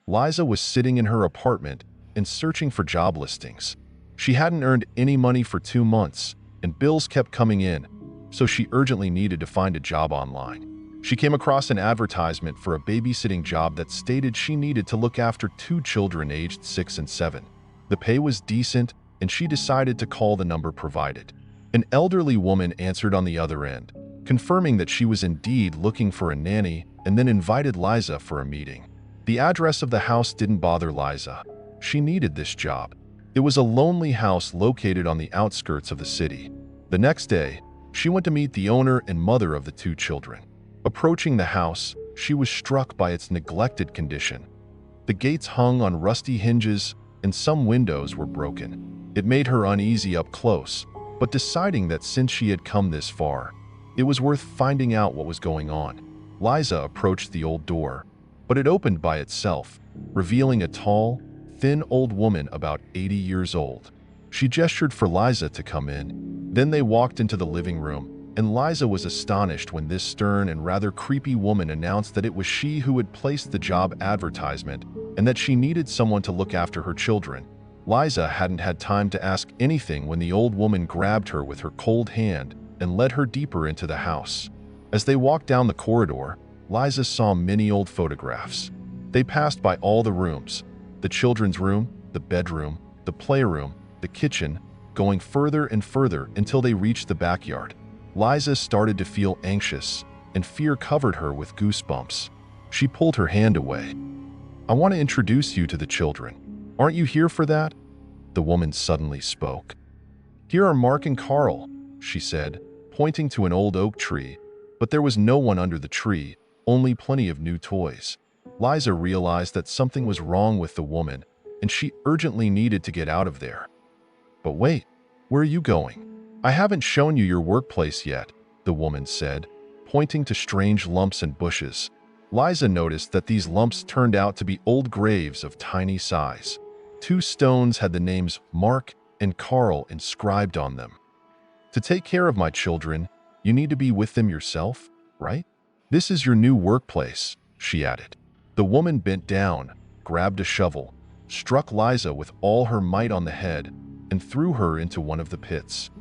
Liza was sitting in her apartment and searching for job listings. She hadn't earned any money for 2 months, and bills kept coming in, so she urgently needed to find a job online. She came across an advertisement for a babysitting job that stated she needed to look after 2 children aged 6 and 7. The pay was decent, and she decided to call the number provided. An elderly woman answered on the other end, confirming that she was indeed looking for a nanny, and then invited Liza for a meeting. The address of the house didn't bother Liza. She needed this job. It was a lonely house located on the outskirts of the city. The next day, she went to meet the owner and mother of the 2 children. Approaching the house, she was struck by its neglected condition. The gates hung on rusty hinges, and some windows were broken. It made her uneasy up close, but deciding that since she had come this far, it was worth finding out what was going on. Liza approached the old door, but it opened by itself, revealing a tall, thin old woman about 80 years old. She gestured for Liza to come in. Then they walked into the living room, and Liza was astonished when this stern and rather creepy woman announced that it was she who had placed the job advertisement and that she needed someone to look after her children. Liza hadn't had time to ask anything when the old woman grabbed her with her cold hand and led her deeper into the house. As they walked down the corridor, Liza saw many old photographs. They passed by all the rooms: the children's room, the bedroom, the playroom, the kitchen, going further and further until they reached the backyard. Liza started to feel anxious, and fear covered her with goosebumps. She pulled her hand away. "I want to introduce you to the children. Aren't you here for that?" The woman suddenly spoke. "Here are Mark and Carl," she said, pointing to an old oak tree, but there was no one under the tree, only plenty of new toys. Liza realized that something was wrong with the woman, and she urgently needed to get out of there. "But wait, where are you going? I haven't shown you your workplace yet," the woman said, pointing to strange lumps and bushes. Liza noticed that these lumps turned out to be old graves of tiny size. 2 stones had the names Mark and Carl inscribed on them. "To take care of my children, you need to be with them yourself, right? This is your new workplace," she added. The woman bent down, grabbed a shovel, struck Liza with all her might on the head, and threw her into one of the pits.